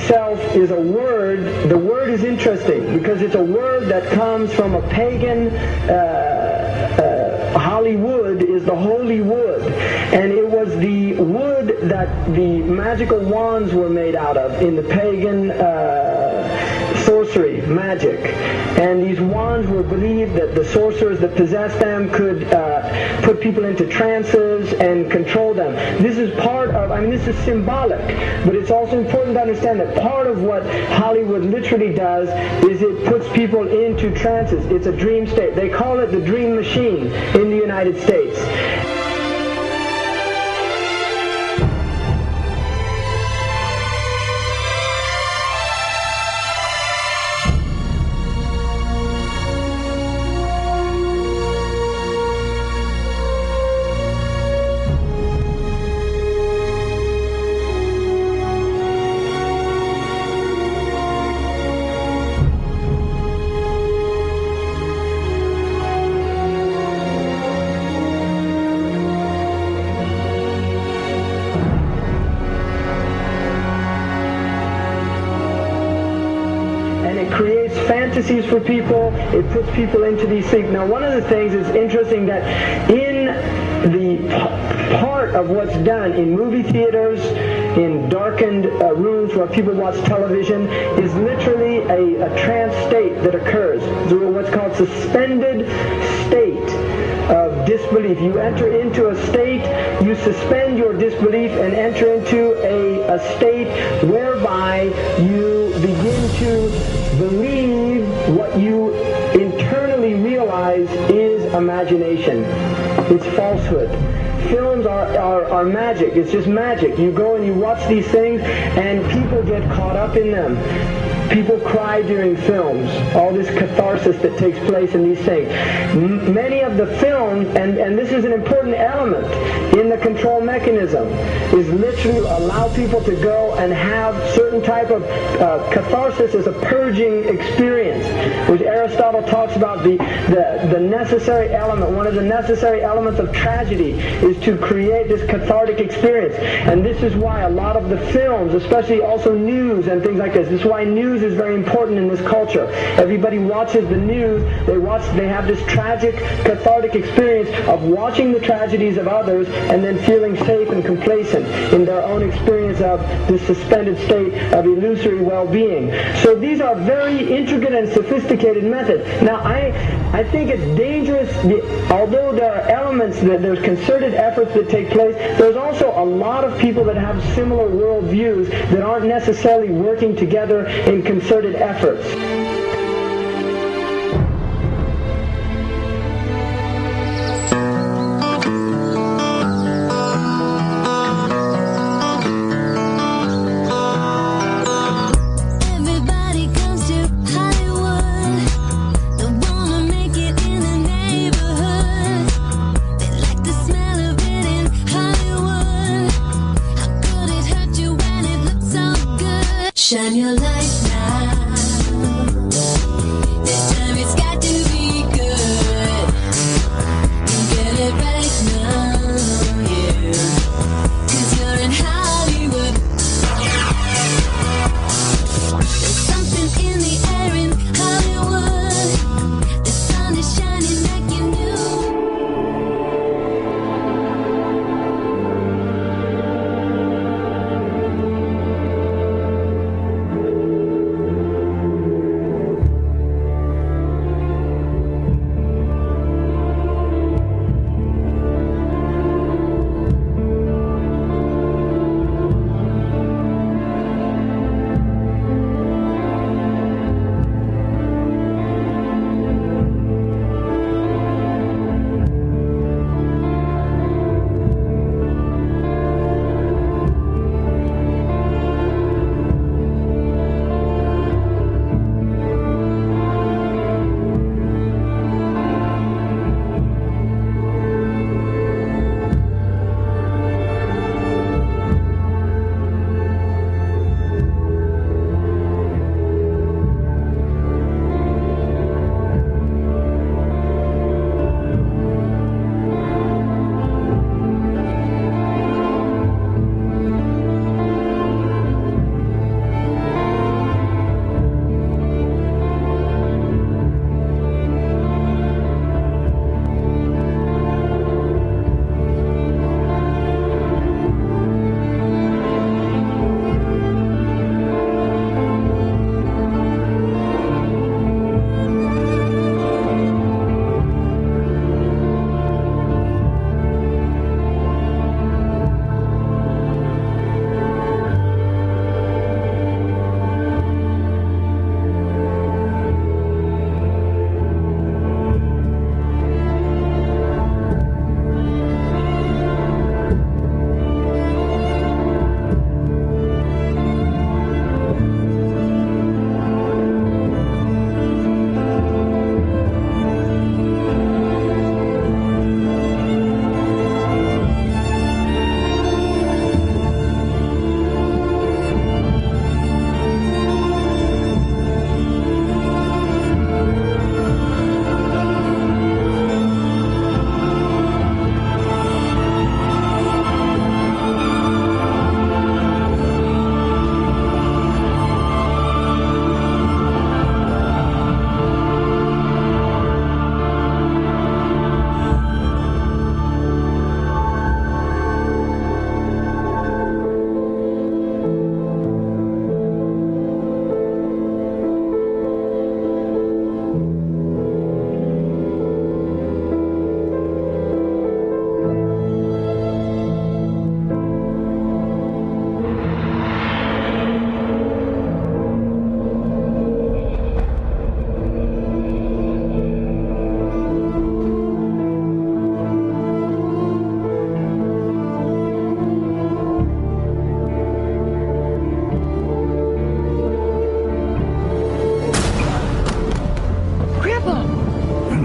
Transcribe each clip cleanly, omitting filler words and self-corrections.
itself is a word. The word is interesting because it's a word that comes from a pagan. Hollywood is the holy wood, and it was the wood that the magical wands were made out of in the pagan sorcery, magic. And these wands were believed that the sorcerers that possessed them could put people into trances and control them. This is part of, this is symbolic, but it's also important to understand that part of what Hollywood literally does is it puts people into trances. It's a dream state. They call it the dream machine in the United States. Creates fantasies for people. It puts people into these things. Now, one of the things is interesting that in the part of what's done in movie theaters, in darkened rooms where people watch television, is literally a trance state that occurs. What's called suspended state of disbelief. You enter into a state, you suspend your disbelief and enter into a state whereby you begin to believe what you internally realize is imagination. It's falsehood. Films are magic. It's just magic. You go and you watch these things and people get caught up in them. People cry during films, all this catharsis that takes place in these things. Many of the films, and this is an important element in the control mechanism, is literally allow people to go and have certain type of catharsis as a purging experience, which Aristotle talks about the necessary element. One of the necessary elements of tragedy is to create this cathartic experience. And this is why a lot of the films, especially also news and things like this is why news is very important in this culture. Everybody watches the news. They have this tragic, cathartic experience of watching the tragedies of others and then feeling safe and complacent in their own experience of this suspended state of illusory well-being. So these are very intricate and sophisticated methods. Now, I think it's dangerous, although there are elements, there's concerted efforts that take place, there's also a lot of people that have similar worldviews that aren't necessarily working together in concerted efforts. Shine your light now.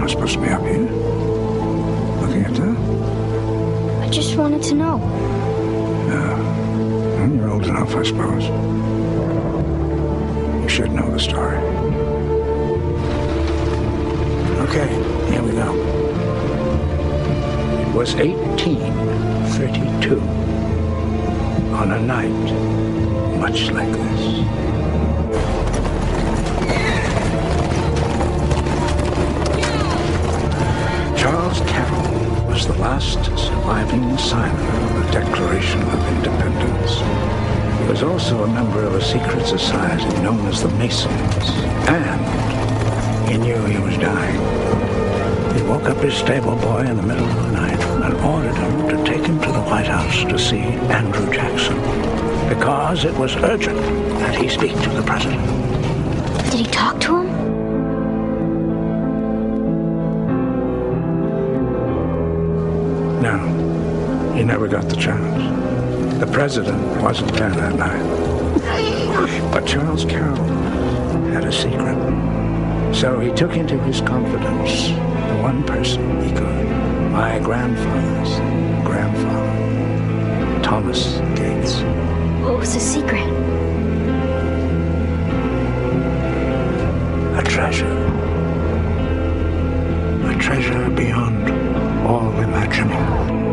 not supposed to be up here. Looking at that? I just wanted to know. Well, you're old enough, I suppose. You should know the story. Okay, here we go. It was 1832. On a night much like this. Charles Carroll was the last surviving signer of the Declaration of Independence. He was also a member of a secret society known as the Masons, and he knew he was dying. He woke up his stable boy in the middle of the night and ordered him to take him to the White House to see Andrew Jackson, because it was urgent that he speak to the president. Did he talk to him? No, he never got the chance. The president wasn't there that night. But Charles Carroll had a secret. So he took into his confidence the one person he could. My grandfather's grandfather, Thomas Gates. What was the secret? A treasure. A treasure beyond all imagining.